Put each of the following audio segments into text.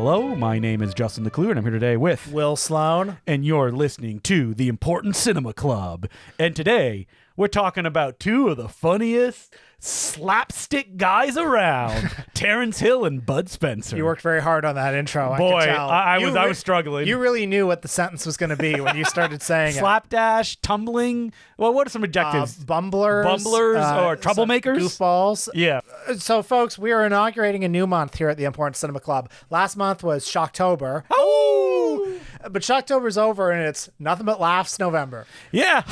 Hello, my name is Justin Decloux, and I'm here today with Will Sloan. And you're listening to the Important Cinema Club. And today, we're talking about two of the funniest slapstick guys around, Terrence Hill and Bud Spencer. You worked very hard on that intro. Boy, I could tell. I was struggling. You really knew what the sentence was going to be when you started saying Slapdash, tumbling. Well, what are some adjectives? Bumblers or troublemakers? Goofballs. Yeah. So, folks, we are inaugurating a new month here at the Important Cinema Club. Last month was Shocktober. Oh! But Shocktober's over, and it's nothing but laughs November. Yeah.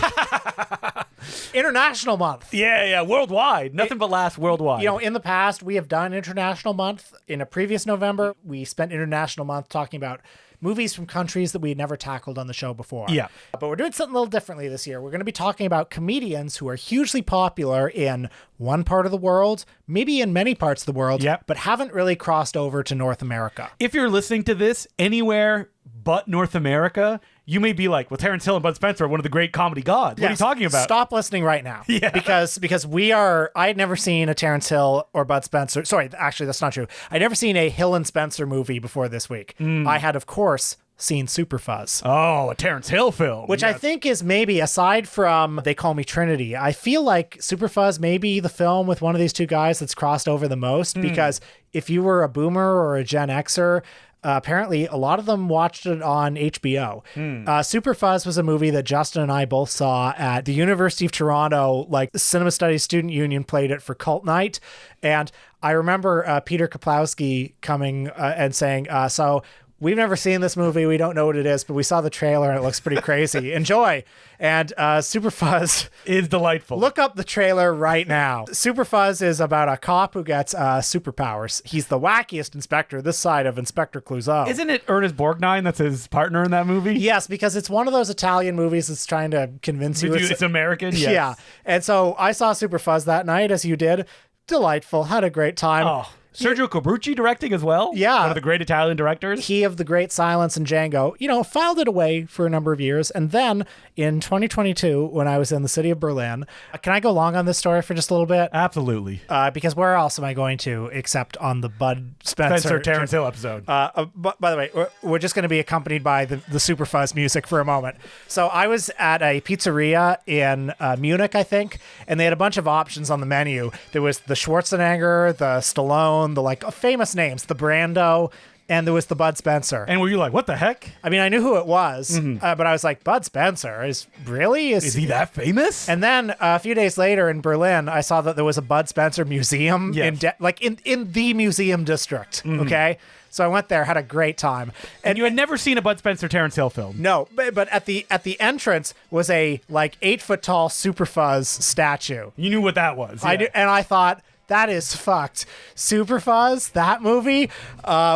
International month. Yeah. Worldwide. Nothing but laughs worldwide. You know, in the past, we have done International Month. In a previous November, we spent International Month talking about movies from countries that we had never tackled on the show before. Yeah. But we're doing something a little differently this year. We're going to be talking about comedians who are hugely popular in one part of the world, maybe in many parts of the world, but haven't really crossed over to North America. If you're listening to this anywhere but North America, you may be like, well, Terrence Hill and Bud Spencer are one of the great comedy gods. What are you talking about? Stop listening right now. Yeah. Because I had never seen a Terrence Hill or Bud Spencer. Sorry, actually, that's not true. I'd never seen a Hill and Spencer movie before this week. I had, of course, seen Superfuzz. Oh, a Terrence Hill film. Which I think is maybe, aside from They Call Me Trinity, I feel like Superfuzz may be the film with one of these two guys that's crossed over the most. Because if you were a boomer or a Gen Xer, apparently a lot of them watched it on HBO. Superfuzz was a movie that Justin and I both saw at the University of Toronto. Like, the Cinema Studies Student Union played it for Cult Night. And I remember Peter Kaplowski coming and saying, so we've never seen this movie. We don't know what it is, but we saw the trailer and it looks pretty crazy. Enjoy. And Superfuzz is delightful. Look up the trailer right now. Superfuzz is about a cop who gets superpowers. He's the wackiest inspector this side of Inspector Clouseau. Isn't it Ernest Borgnine that's his partner in that movie? Yes, because it's one of those Italian movies that's trying to convince you it's American. Yes. Yeah. And so I saw Superfuzz that night, as you did. Delightful. Had a great time. Oh. Sergio Corbucci directing as well? Yeah. One of the great Italian directors? He of The Great Silence and Django, filed it away for a number of years. And then in 2022, when I was in the city of Berlin, can I go long on this story for just a little bit? Absolutely. Because where else am I going to except on the Bud Spencer Terrence Hill episode? By the way, we're just going to be accompanied by the Superfuzz music for a moment. So I was at a pizzeria in Munich, I think, and they had a bunch of options on the menu. There was the Schwarzenegger, the Stallone, the famous names, the Brando, and there was the Bud Spencer. And were you like, what the heck? I mean, I knew who it was, but I was like, Bud Spencer? Is he that famous? And then a few days later in Berlin, I saw that there was a Bud Spencer museum in the museum district. Okay. So I went there, had a great time. And you had never seen a Bud Spencer Terrence Hill film? No, but at the entrance was a 8-foot tall Superfuzz statue. You knew what that was. Yeah. I did, and I thought, that is fucked. Superfuzz, that movie,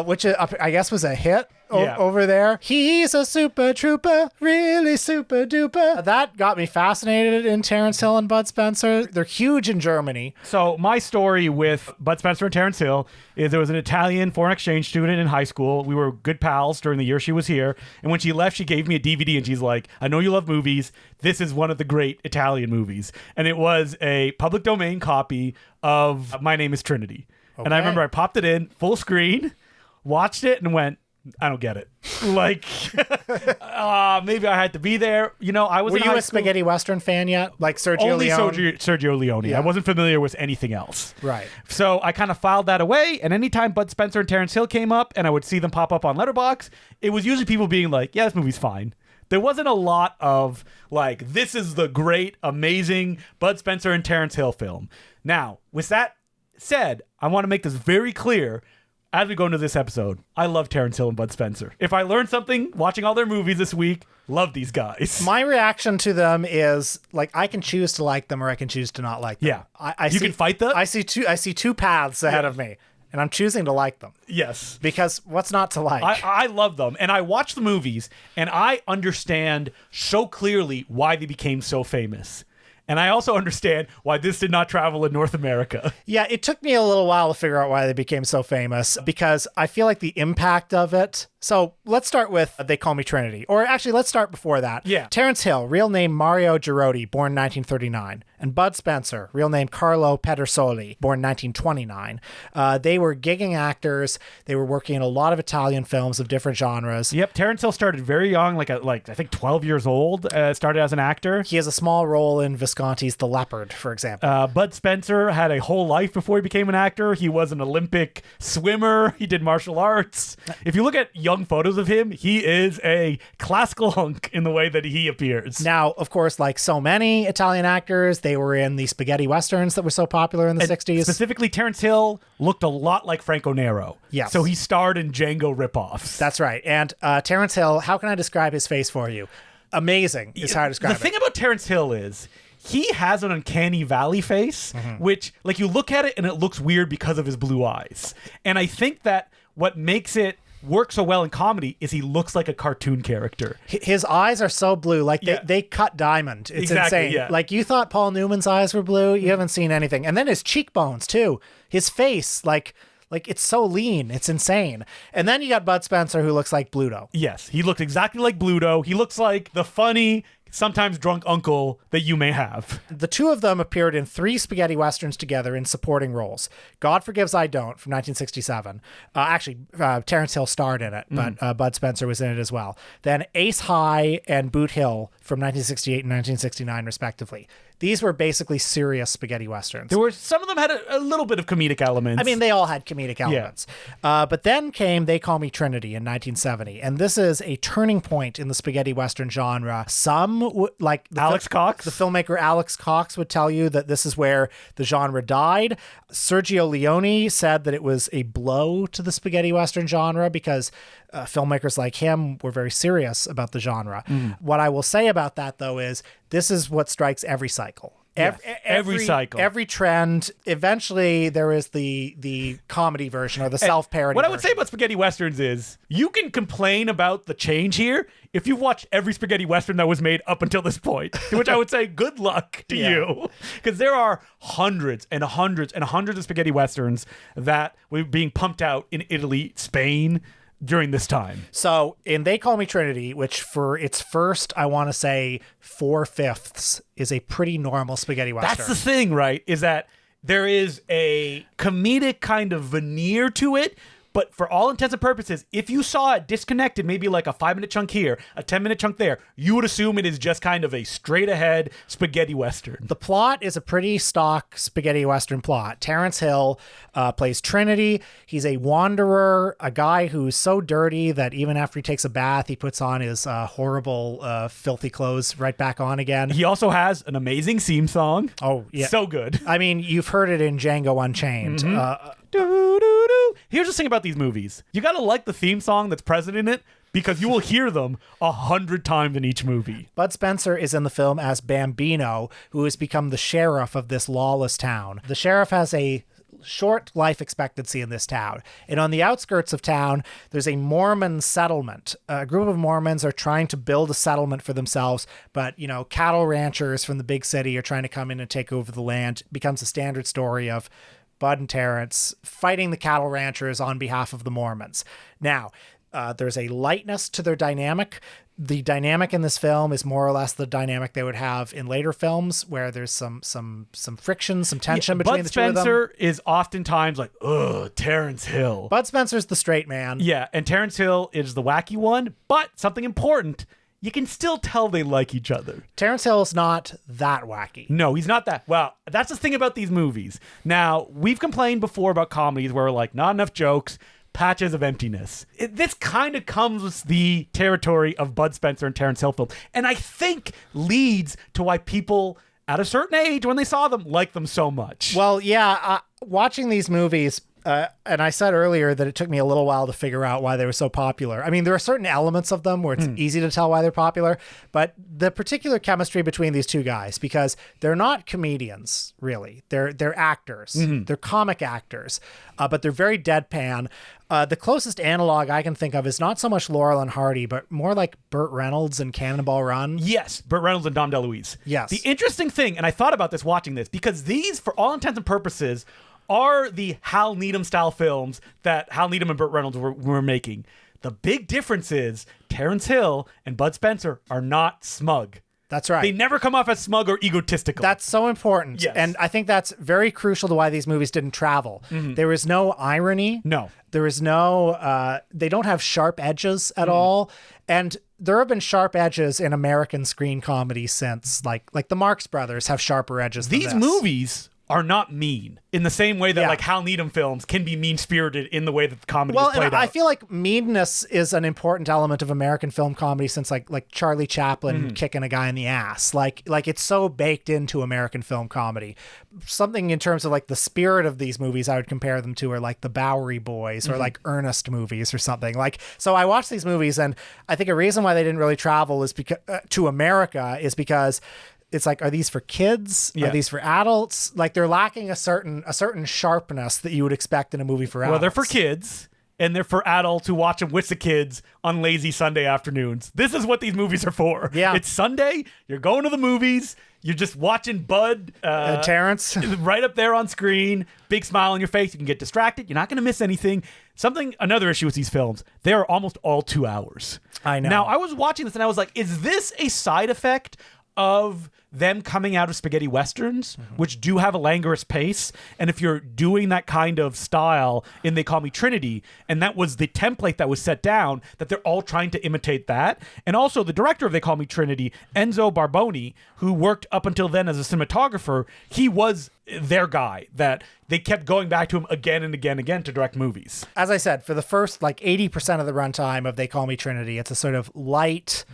which I guess was a hit over there. He's a super trooper, really super duper. That got me fascinated in Terrence Hill and Bud Spencer. They're huge in Germany. So my story with Bud Spencer and Terrence Hill is there was an Italian foreign exchange student in high school. We were good pals during the year she was here. And when she left, she gave me a DVD and she's like, I know you love movies. This is one of the great Italian movies. And it was a public domain copy of My Name is Trinity. Okay. And I remember I popped it in full screen, watched it, and went, I don't get it. Like, maybe I had to be there. I was. Were you a spaghetti Western fan yet? Like Sergio Leone? Only Sergio Leone. Yeah. I wasn't familiar with anything else. Right. So I kind of filed that away. And anytime Bud Spencer and Terrence Hill came up and I would see them pop up on Letterboxd, it was usually people being like, yeah, this movie's fine. There wasn't a lot of like, this is the great, amazing Bud Spencer and Terrence Hill film. Now, with that said, I want to make this very clear. As we go into this episode, I love Terrence Hill and Bud Spencer. If I learned something watching all their movies this week, love these guys. My reaction to them is like, I can choose to like them or I can choose to not like them. Yeah. You can fight them? I see two paths ahead of me, and I'm choosing to like them. Yes. Because what's not to like? I love them. And I watch the movies and I understand so clearly why they became so famous. And I also understand why this did not travel in North America. Yeah, it took me a little while to figure out why they became so famous, because I feel like the impact of it So let's start with They Call Me Trinity. Or actually, let's start before that. Yeah. Terrence Hill, real name Mario Girodi, born 1939. And Bud Spencer, real name Carlo Pedersoli, born 1929. They were gigging actors. They were working in a lot of Italian films of different genres. Yep, Terrence Hill started very young, like I think 12 years old, started as an actor. He has a small role in Visconti's The Leopard, for example. Bud Spencer had a whole life before he became an actor. He was an Olympic swimmer. He did martial arts. If you look at young photos of him, he is a classical hunk in the way that he appears. Now, of course, like so many Italian actors, they were in the spaghetti westerns that were so popular in the 60s. Specifically, Terrence Hill looked a lot like Franco Nero. Yes. So he starred in Django ripoffs. That's right. And Terrence Hill, how can I describe his face for you? Amazing is how I describe it. The thing about Terrence Hill is he has an uncanny valley face, which, like, you look at it and it looks weird because of his blue eyes. And I think that what makes it work so well in comedy is he looks like a cartoon character. His eyes are so blue, like they cut diamond. It's Exactly, insane. yeah. Like, you thought Paul Newman's eyes were blue, you haven't seen anything. And then his cheekbones too. His face, like it's so lean, it's insane. And then you got Bud Spencer, who looks like Bluto. Yes, he looks exactly like Bluto. He looks like the funny, sometimes drunk uncle that you may have. The two of them appeared in 3 spaghetti westerns together in supporting roles. God Forgives, I Don't from 1967. Terrence Hill starred in it, but Bud Spencer was in it as well. Then Ace High and Boot Hill from 1968 and 1969, respectively. These were basically serious spaghetti westerns. There were some of them had a little bit of comedic elements. I mean, they all had comedic elements. But then came They Call Me Trinity in 1970, and this is a turning point in the spaghetti western genre. Some, like Alex Cox, the filmmaker Alex Cox, would tell you that this is where the genre died. Sergio Leone said that it was a blow to the spaghetti western genre because filmmakers like him were very serious about the genre. What I will say about that, though, is this is what strikes every cycle. Every cycle. Every trend. Eventually, there is the comedy version or the self-parody What I version. would say about spaghetti westerns is you can complain about the change here if you've watched every spaghetti western that was made up until this point, to which I would say good luck to you. Because there are hundreds and hundreds and hundreds of spaghetti westerns that were being pumped out in Italy, Spain, during this time. So in They Call Me Trinity, which for its first, I want to say 4/5 is a pretty normal spaghetti western. That's the thing, right? Is that there is a comedic kind of veneer to it, but for all intents and purposes, if you saw it disconnected, maybe like a 5-minute chunk here, a 10-minute chunk there, you would assume it is just kind of a straight ahead spaghetti western. The plot is a pretty stock spaghetti western plot. Terrence Hill plays Trinity. He's a wanderer, a guy who's so dirty that even after he takes a bath, he puts on his horrible, filthy clothes right back on again. He also has an amazing theme song. Oh, yeah. So good. I mean, you've heard it in Django Unchained. Here's the thing about these movies. You gotta like the theme song that's present in it because you will hear them 100 times in each movie. Bud Spencer is in the film as Bambino, who has become the sheriff of this lawless town. The sheriff has a short life expectancy in this town. And on the outskirts of town, there's a Mormon settlement. A group of Mormons are trying to build a settlement for themselves, but, cattle ranchers from the big city are trying to come in and take over the land. It becomes a standard story of Bud and Terrence fighting the cattle ranchers on behalf of the Mormons. Now, there's a lightness to their dynamic. The dynamic in this film is more or less the dynamic they would have in later films, where there's some friction, some tension between Bud the two of them. Spencer is oftentimes like, ugh, Terrence Hill. Bud Spencer's the straight man. Yeah, and Terrence Hill is the wacky one, but something important, you can still tell they like each other. Terrence Hill's not that wacky. No, he's not that. Well, that's the thing about these movies. Now, we've complained before about comedies where we're like, not enough jokes, patches of emptiness. This kind of comes with the territory of Bud Spencer and Terrence Hill films, and I think leads to why people at a certain age, when they saw them, like them so much. Well, yeah, watching these movies, and I said earlier that it took me a little while to figure out why they were so popular. I mean, there are certain elements of them where it's easy to tell why they're popular, but the particular chemistry between these two guys, because they're not comedians, really. They're actors. They're comic actors, but they're very deadpan. The closest analog I can think of is not so much Laurel and Hardy, but more like Burt Reynolds and Cannonball Run. Yes, Burt Reynolds and Dom DeLuise. Yes. The interesting thing, and I thought about this watching this, because these, for all intents and purposes, are the Hal Needham style films that Hal Needham and Burt Reynolds were making. The big difference is Terrence Hill and Bud Spencer are not smug. That's right. They never come off as smug or egotistical. That's so important. Yes. And I think that's very crucial to why these movies didn't travel. There is no irony. No. There is no, they don't have sharp edges at all. And there have been sharp edges in American screen comedy since, like the Marx Brothers have sharper edges than These this. movies are not mean in the same way that like Hal Needham films can be mean-spirited in the way that the comedy is played and out. I feel like meanness is an important element of American film comedy since like Charlie Chaplin kicking a guy in the ass. Like it's so baked into American film comedy. Something in terms of like the spirit of these movies I would compare them to are like the Bowery Boys or like Ernest movies or something. Like, so I watched these movies and I think a reason why they didn't really travel is because to America is because it's like, are these for kids? Yeah. Are these for adults? Like they're lacking a certain sharpness that you would expect in a movie for adults. Well, they're for kids, and they're for adults who watch them with the kids on lazy Sunday afternoons. This is what these movies are for. Yeah. It's Sunday, you're going to the movies, you're just watching Bud Terrence right up there on screen, big smile on your face, you can get distracted, you're not going to miss anything. Another issue with these films, they are almost all 2 hours. I know. Now, I was watching this and I was like, is this a side effect of them coming out of spaghetti westerns, which do have a languorous pace? And if you're doing that kind of style in They Call Me Trinity, and that was the template that was set down, that they're all trying to imitate that. And also the director of They Call Me Trinity, Enzo Barboni, who worked up until then as a cinematographer, he was their guy that they kept going back to him again and again and again to direct movies. As I said, for the first like 80% of the runtime of They Call Me Trinity, it's a sort of light,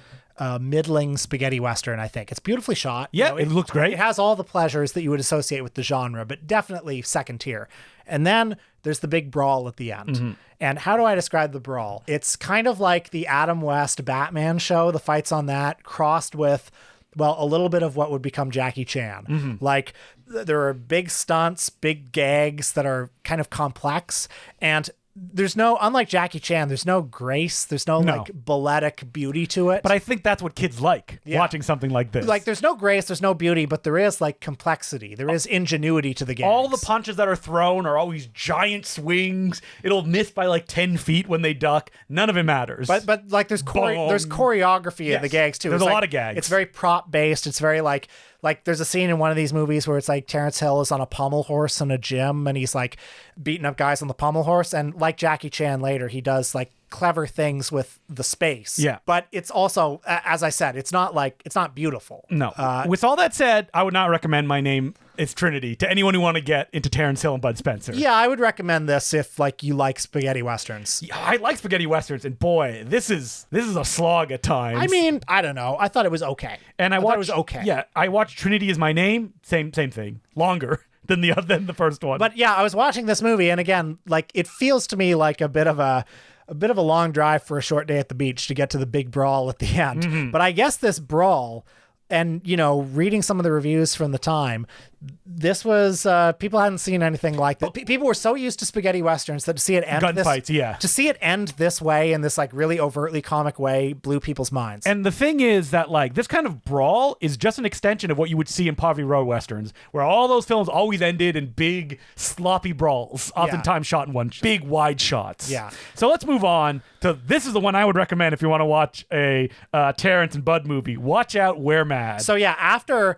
middling spaghetti western. I think it's beautifully shot. Yeah, it looks great. It has all the pleasures that you would associate with the genre, but definitely second tier. And then there's the big brawl at the end. And how do I describe the brawl? It's kind of like the Adam West Batman show, the fights on that, crossed with, well, a little bit of what would become Jackie Chan. Like there are big stunts, big gags that are kind of complex, and there's no, unlike Jackie Chan, there's no grace, there's no like balletic beauty to it. But I think that's what kids like, watching something like this. Like there's no grace, there's no beauty, but there is like complexity. There is ingenuity to the gags. All the punches that are thrown are always giant swings. It'll miss by like 10 feet when they duck. None of it matters. But like there's choreography in the gags too. There's It's a like, lot of gags. It's very prop based. It's very like there's a scene in one of these movies where it's like Terrence Hill is on a pommel horse in a gym and he's like beating up guys on the pommel horse, and like Jackie Chan later, he does like clever things with the space. Yeah. But it's also, as I said, it's not beautiful. No. With all that said, I would not recommend My Name is Trinity to anyone who want to get into Terrence Hill and Bud Spencer. Yeah, I would recommend this if like you like spaghetti westerns. Yeah, I like spaghetti westerns, and boy, this is a slog at times. I mean, I don't know. I thought it was okay. And I thought it was okay. Yeah, I watched Trinity Is My Name. Same thing. Longer than the first one. But yeah, I was watching this movie, and again, like it feels to me like a bit of a long drive for a short day at the beach to get to the big brawl at the end. But I guess this brawl, and reading some of the reviews from the time, this was people hadn't seen anything like that. People were so used to spaghetti westerns that to see it end to see it end this way, in this like really overtly comic way, blew people's minds. And the thing is that like this kind of brawl is just an extension of what you would see in Poverty Road westerns, where all those films always ended in big sloppy brawls, oftentimes shot in one big wide shots. Yeah. So let's move on to, this is the one I would recommend if you want to watch a Terrence and Bud movie. Watch out, We're Mad. So yeah, after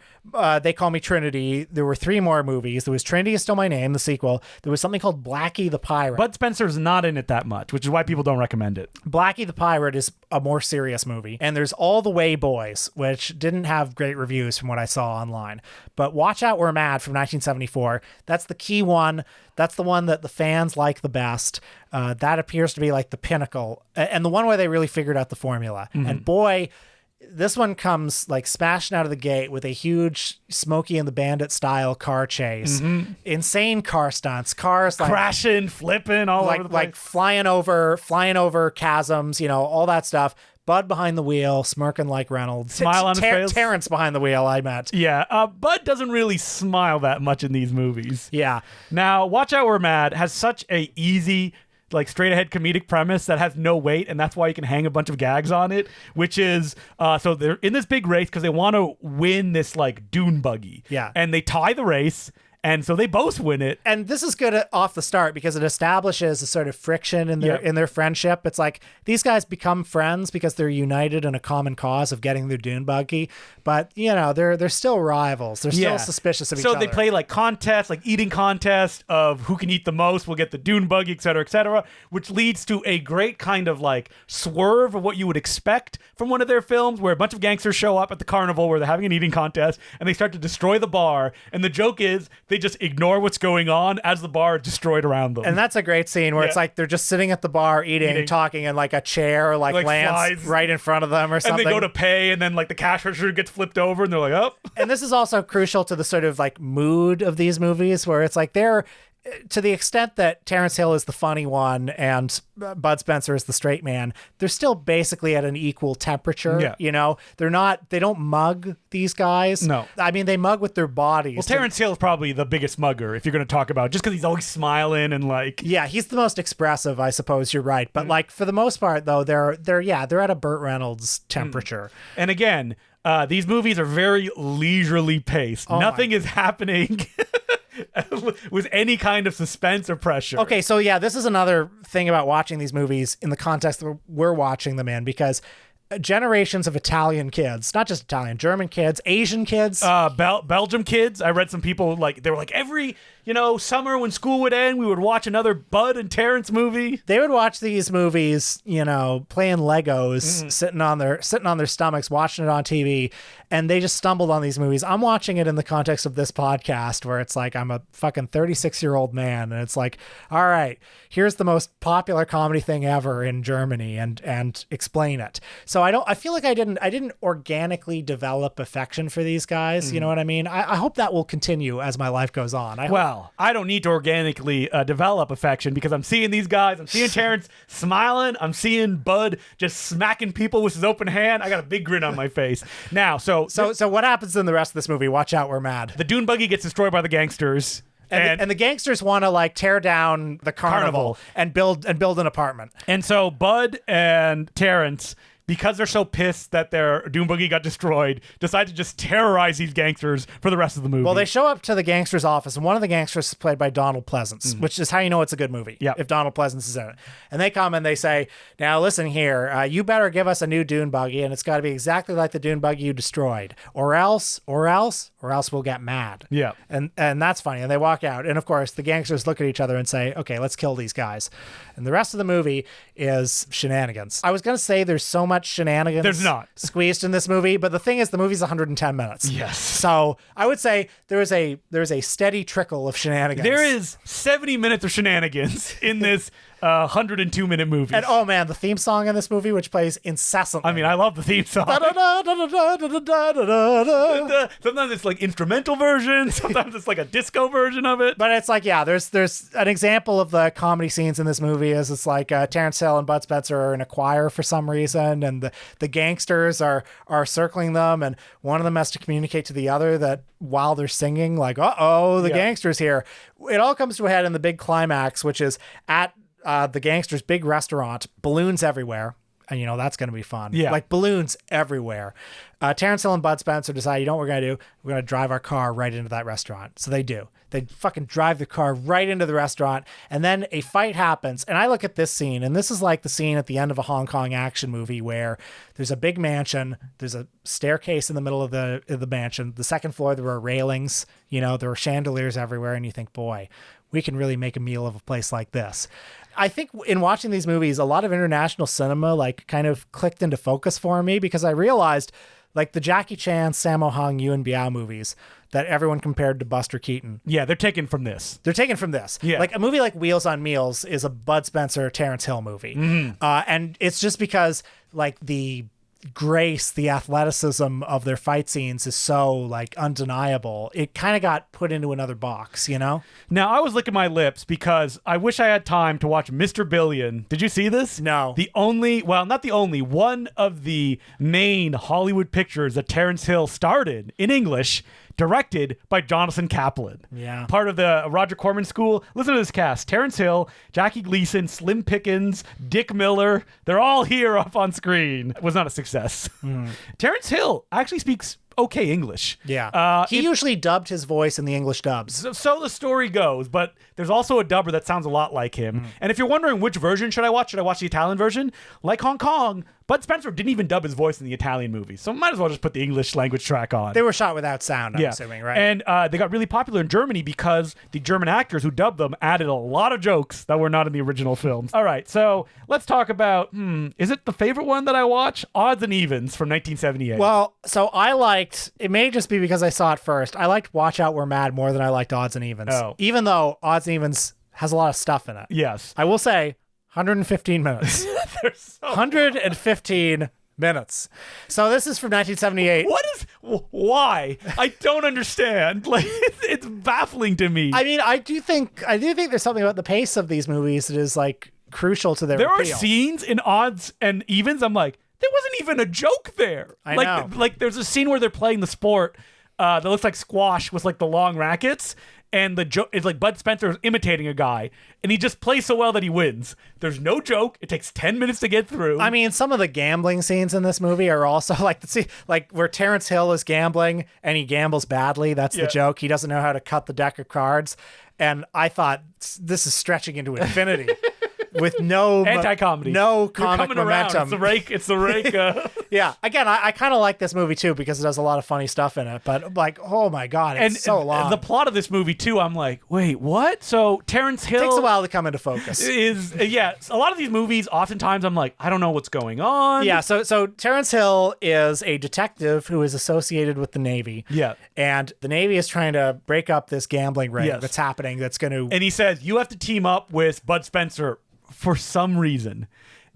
They Call Me Trinity, there were 3 more movies. There was Trinity Is Still My Name, the sequel. There was something called Blackie the Pirate. Bud Spencer's not in it that much, which is why people don't recommend it. Blackie the Pirate is a more serious movie. And there's All the Way Boys, which didn't have great reviews from what I saw online. But Watch Out, We're Mad from 1974. That's the key one. That's the one that the fans like the best. That appears to be like the pinnacle. And the one where they really figured out the formula. And boy, this one comes like smashing out of the gate with a huge Smokey and the Bandit style car chase. Insane car stunts, cars like crashing, flipping all over the place. Like flying over chasms, all that stuff. Bud behind the wheel, smirking like Reynolds. Smile on his face. Terrence behind the wheel, I meant. Yeah, Bud doesn't really smile that much in these movies. Yeah. Now, Watch Out, We're Mad has such a easy, like straight ahead comedic premise that has no weight, and that's why you can hang a bunch of gags on it, which is so they're in this big race because they want to win this like dune buggy. Yeah. And they tie the race, And so they both win it. And this is good off the start because it establishes a sort of friction in their friendship. It's like these guys become friends because they're united in a common cause of getting their dune buggy. But, they're still rivals. They're still suspicious of each other. So they play like contests, like eating contests of who can eat the most, will get the dune buggy, et cetera, which leads to a great kind of like swerve of what you would expect from one of their films where a bunch of gangsters show up at the carnival where they're having an eating contest and they start to destroy the bar. And the joke is they just ignore what's going on as the bar is destroyed around them. And that's a great scene where it's like they're just sitting at the bar eating, talking, and like a chair like lands flies right in front of them or something. And they go to pay and then like the cash register gets flipped over and they're like, oh. And this is also crucial to the sort of like mood of these movies where it's like they're, to the extent that Terrence Hill is the funny one and Bud Spencer is the straight man, they're still basically at an equal temperature. Yeah. They don't mug these guys. No. I mean, they mug with their bodies. Well, Terrence Hill is probably the biggest mugger if you're going to talk about, just because he's always smiling and like. Yeah, he's the most expressive, I suppose you're right. But like for the most part, though, they're at a Burt Reynolds temperature. And again, these movies are very leisurely paced. Nothing is happening with any kind of suspense or pressure. Okay, so this is another thing about watching these movies in the context that we're watching them in, because generations of Italian kids, not just Italian, German kids, Asian kids, Belgium kids. I read some people they were like every summer when school would end, we would watch another Bud and Terrence movie. They would watch these movies, playing Legos, sitting on their stomachs, watching it on TV, and they just stumbled on these movies. I'm watching it in the context of this podcast where it's like I'm a fucking 36-year-old man, and it's like, all right, here's the most popular comedy thing ever in Germany, and explain it. So I feel like I didn't organically develop affection for these guys. You know what I mean? I hope that will continue as my life goes on. I don't need to organically develop affection because I'm seeing these guys. I'm seeing Terrence smiling. I'm seeing Bud just smacking people with his open hand. I got a big grin on my face. Now, so what happens in the rest of this movie? Watch out, we're mad. The dune buggy gets destroyed by the gangsters. And the gangsters want to like tear down the carnival and build an apartment. And so Bud and Terrence, because they're so pissed that their dune buggy got destroyed, decide to just terrorize these gangsters for the rest of the movie. Well, they show up to the gangster's office, and one of the gangsters is played by Donald Pleasance, which is how you know it's a good movie, if Donald Pleasance is in it. And they come and they say, now listen here, you better give us a new dune buggy, and it's got to be exactly like the dune buggy you destroyed, or else we'll get mad. Yeah. And that's funny. And they walk out, and of course, the gangsters look at each other and say, okay, let's kill these guys. And the rest of the movie is shenanigans. I was going to say there's so much shenanigans. There's not. Squeezed in this movie, but the thing is, the movie's 110 minutes. Yes. So I would say there is a steady trickle of shenanigans. There is 70 minutes of shenanigans in this 102-minute movie. And oh man, the theme song in this movie, which plays incessantly. I mean, I love the theme song. Sometimes it's like instrumental version. Sometimes it's like a disco version of it. But it's like, there's an example of the comedy scenes in this movie is it's like Terrence Hill and Bud Spencer are in a choir for some reason, and the gangsters are circling them, and one of them has to communicate to the other that while they're singing, like, the gangster's here. It all comes to a head in the big climax, which is at the gangster's big restaurant, balloons everywhere. And, that's going to be fun. Yeah. Like balloons everywhere. Terrence Hill and Bud Spencer decide, you know what we're going to do? We're going to drive our car right into that restaurant. So they do. They fucking drive the car right into the restaurant. And then a fight happens. And I look at this scene, and this is like the scene at the end of a Hong Kong action movie where there's a big mansion. There's a staircase in the middle of the mansion. The second floor, there are railings. There are chandeliers everywhere. And you think, boy, we can really make a meal of a place like this. I think in watching these movies, a lot of international cinema like kind of clicked into focus for me because I realized like the Jackie Chan, Sammo Hung, Yuen Biao movies that everyone compared to Buster Keaton. Yeah, they're taken from this. Yeah. Like a movie like Wheels on Meals is a Bud Spencer, Terrence Hill movie. And it's just because like the grace, the athleticism of their fight scenes is so like undeniable. It kind of got put into another box, Now I was licking my lips because I wish I had time to watch Mr. Billion. Did you see this? No. Not the only, one of the main Hollywood pictures that Terrence Hill starred in English, directed by Jonathan Kaplan. Yeah. Part of the Roger Corman School. Listen to this cast. Terrence Hill, Jackie Gleason, Slim Pickens, Dick Miller. They're all here up on screen. It was not a success. Terrence Hill actually speaks okay English. Yeah. He usually dubbed his voice in the English dubs. So the story goes, but there's also a dubber that sounds a lot like him. And if you're wondering which version should I watch the Italian version? Like Hong Kong, Bud Spencer didn't even dub his voice in the Italian movie, so might as well just put the English language track on. They were shot without sound, I'm assuming, right? And they got really popular in Germany because the German actors who dubbed them added a lot of jokes that were not in the original films. All right, so let's talk about, is it the favorite one that I watch? Odds and Evens from 1978. Well, so I liked, it may just be because I saw it first, I liked Watch Out We're Mad more than I liked Odds and Evens. Oh. Even though Odds and Evens has a lot of stuff in it. Yes. I will say, 115 minutes. They're so 115 minutes. So this is from 1978. Why? I don't understand. Like, it's baffling to me. I mean, I do think there's something about the pace of these movies that is like crucial to their there appeal. are scenes in Odds and Evens, I'm like, there wasn't even a joke there. I know. Like there's a scene where they're playing the sport that looks like squash with like the long rackets, and the joke is like Bud Spencer is imitating a guy, and he just plays so well that he wins. There's no joke. It takes 10 minutes to get through. I mean, some of the gambling scenes in this movie are also like where Terrence Hill is gambling and he gambles badly. That's the joke. He doesn't know how to cut the deck of cards. And I thought this is stretching into infinity. With no anti-comedy, no comic momentum. It's the rake. Yeah. Again, I kind of like this movie too because it has a lot of funny stuff in it. But like, oh my god, it's so long. The plot of this movie too, I'm like, wait, what? So Terrence Hill takes a while to come into focus. A lot of these movies, oftentimes I'm like, I don't know what's going on. Yeah. So Terrence Hill is a detective who is associated with the Navy. Yeah. And the Navy is trying to break up this gambling ring that's happening. That's going to. And he says you have to team up with Bud Spencer for some reason.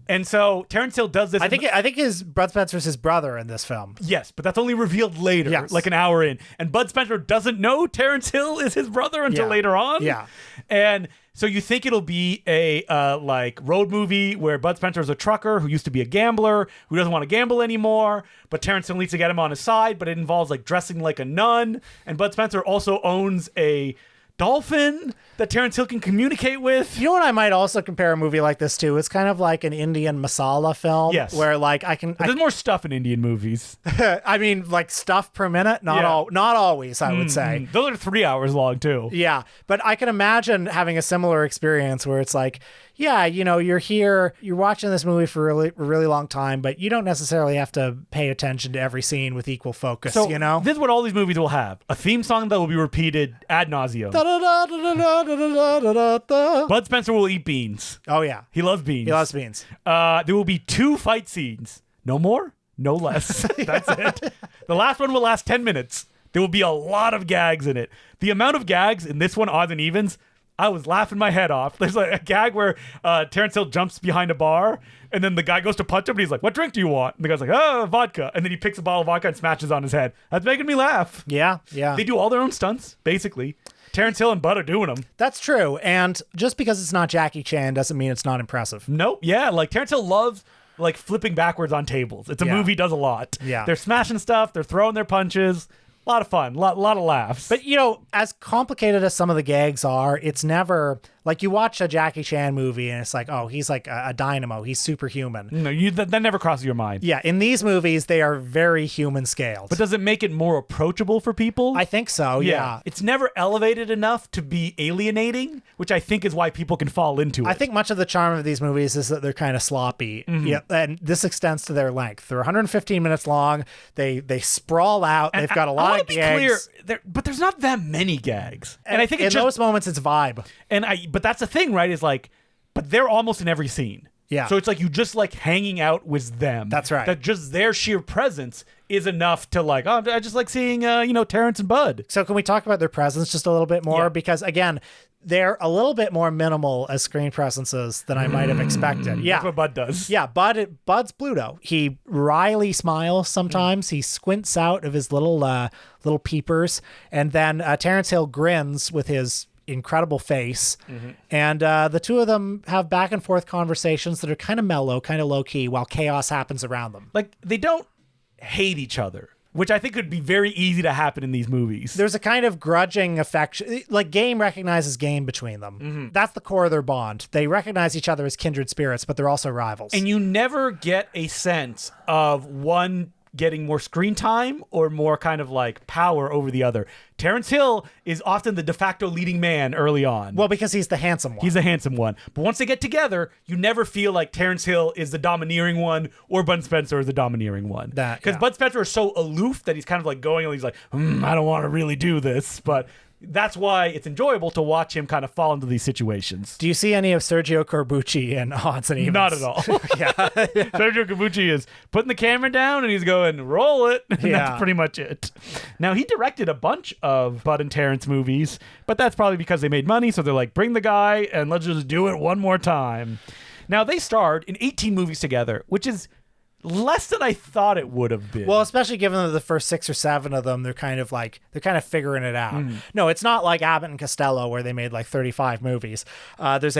And so Terrence Hill does this. I think Bud Spencer's his brother in this film. Yes, but that's only revealed later, like an hour in. And Bud Spencer doesn't know Terrence Hill is his brother until later on. Yeah. And so you think it'll be a like road movie where Bud Spencer is a trucker who used to be a gambler who doesn't want to gamble anymore, but Terrence Hill needs to get him on his side, but it involves like dressing like a nun. And Bud Spencer also owns a dolphin that Terrence Hill can communicate with. You know what I might also compare a movie like this to? It's kind of like an Indian masala film. Yes. Where like there's more stuff in Indian movies. I mean, like stuff per minute? Not always, I would say. Those are 3 hours long too. Yeah. But I can imagine having a similar experience where it's like, yeah, you know, you're here, you're watching this movie for a really long time, but you don't necessarily have to pay attention to every scene with equal focus, so you know? This is what all these movies will have. A theme song that will be repeated ad nauseum. Bud Spencer will eat beans. Oh, yeah. He loves beans. He loves beans. There will be 2 fight scenes. No more, no less. That's it. The last one will last 10 minutes. There will be a lot of gags in it. The amount of gags in this one, Odds and Evens, I was laughing my head off. There's like a gag where Terrence Hill jumps behind a bar, and then the guy goes to punch him, and he's like, "What drink do you want?" And the guy's like, "Oh, vodka." And then he picks a bottle of vodka and smashes on his head. That's making me laugh. Yeah. They do all their own stunts, basically. Terrence Hill and Bud are doing them. That's true. And just because it's not Jackie Chan doesn't mean it's not impressive. Nope. Yeah, like Terrence Hill loves like flipping backwards on tables. It's a movie he does a lot. Yeah. They're smashing stuff. They're throwing their punches. A lot of fun, a lot of laughs. But, you know, as complicated as some of the gags are, it's never like you watch a Jackie Chan movie and it's like, oh, he's like a dynamo. He's superhuman. No, that never crosses your mind. Yeah. In these movies, they are very human scaled. But does it make it more approachable for people? I think so. Yeah. It's never elevated enough to be alienating, which I think is why people can fall into it. I think much of the charm of these movies is that they're kind of sloppy. Mm-hmm. Yeah. And this extends to their length. They're 115 minutes long. They sprawl out. They've got a lot of gags. But there's not that many gags. And I think in those moments, it's vibe. But that's the thing, right? Is like, but they're almost in every scene. Yeah. So it's like you just like hanging out with them. That's right. That just their sheer presence is enough to like, oh, I just like seeing, Terrence and Bud. So can we talk about their presence just a little bit more? Yeah. Because again, they're a little bit more minimal as screen presences than I might have expected. Yeah. That's what Bud does. Yeah. Bud's Bluto. He wryly smiles sometimes. He squints out of his little peepers. And then Terrence Hill grins with his incredible face. Mm-hmm. And the two of them have back and forth conversations that are kind of mellow, kind of low key while chaos happens around them. Like they don't hate each other, which I think would be very easy to happen in these movies. There's a kind of grudging affection, like game recognizes game between them. Mm-hmm. That's the core of their bond. They recognize each other as kindred spirits, but they're also rivals. And you never get a sense of one getting more screen time or more kind of like power over the other. Terrence Hill is often the de facto leading man early on. Well, because he's the handsome one. He's the handsome one. But once they get together, you never feel like Terrence Hill is the domineering one or Bud Spencer is the domineering one. Because Bud Spencer is so aloof that he's kind of like going and he's like, I don't want to really do this. But that's why it's enjoyable to watch him kind of fall into these situations. Do you see any of Sergio Corbucci in Odds and Evens? Not at all. Yeah. Sergio Corbucci is putting the camera down and he's going, roll it. And that's pretty much it. Now, he directed a bunch of Bud and Terrence movies, but that's probably because they made money. So they're like, bring the guy and let's just do it one more time. Now, they starred in 18 movies together, which is less than I thought it would have been. Well, especially given that the first 6 or 7 of them, they're kind of figuring it out. No, it's not like Abbott and Costello where they made like 35 movies. There's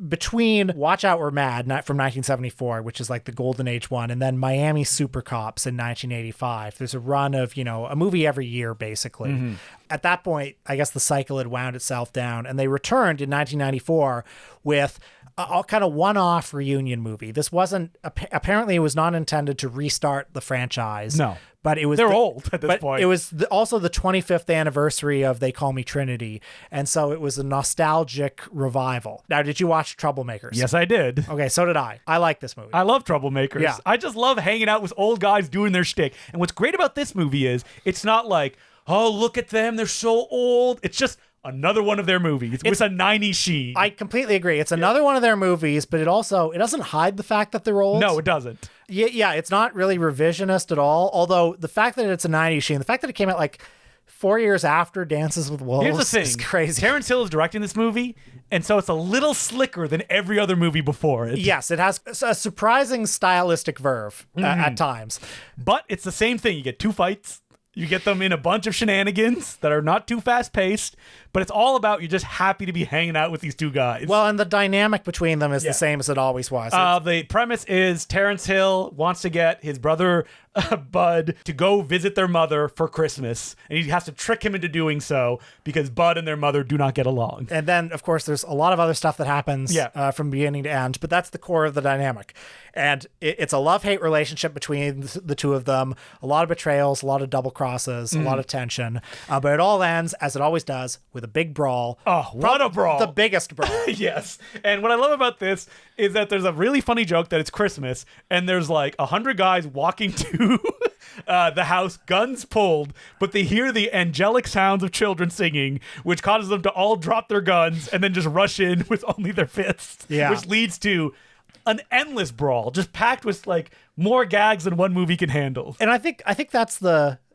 between Watch Out We're Mad from 1974, which is like the golden age one, and then Miami Super Cops in 1985. There's a run of, a movie every year, basically. At that point, I guess the cycle had wound itself down, and they returned in 1994 with a kind of one-off reunion movie. This wasn't apparently it was not intended to restart the franchise. No, but it was they're old at this point. It was also the 25th anniversary of They Call Me Trinity, and so it was a nostalgic revival. Now, did you watch Troublemakers? Yes, I did. Okay, so did I. I like this movie. I love Troublemakers. Yeah. I just love hanging out with old guys doing their shtick. And what's great about this movie is it's not like, oh, look at them, they're so old. It's just another one of their movies with a 90s sheen. I completely agree. It's another one of their movies, but it doesn't hide the fact that they're old. No, it doesn't. Yeah, it's not really revisionist at all. Although the fact that it's a 90s sheen, the fact that it came out like 4 years after Dances with Wolves Here's the thing. is crazy. Terrence Hill is directing this movie, and so it's a little slicker than every other movie before it. Yes, it has a surprising stylistic verve at times. But it's the same thing. You get 2 fights. You get them in a bunch of shenanigans that are not too fast-paced, but it's all about you're just happy to be hanging out with these 2 guys. Well, and the dynamic between them is the same as it always was. The premise is Terrence Hill wants to get his brother Bud to go visit their mother for Christmas, and he has to trick him into doing so because Bud and their mother do not get along. And then, of course, there's a lot of other stuff that happens from beginning to end, but that's the core of the dynamic. And it's a love-hate relationship between the 2 of them, a lot of betrayals, a lot of double crosses, a lot of tension. But it all ends, as it always does, with a big brawl. Oh, what a brawl. The biggest brawl. Yes. And what I love about this is that there's a really funny joke that it's Christmas, and there's like 100 guys walking to the house, guns pulled, but they hear the angelic sounds of children singing, which causes them to all drop their guns and then just rush in with only their fists, which leads to an endless brawl, just packed with like more gags than one movie can handle. And I think that's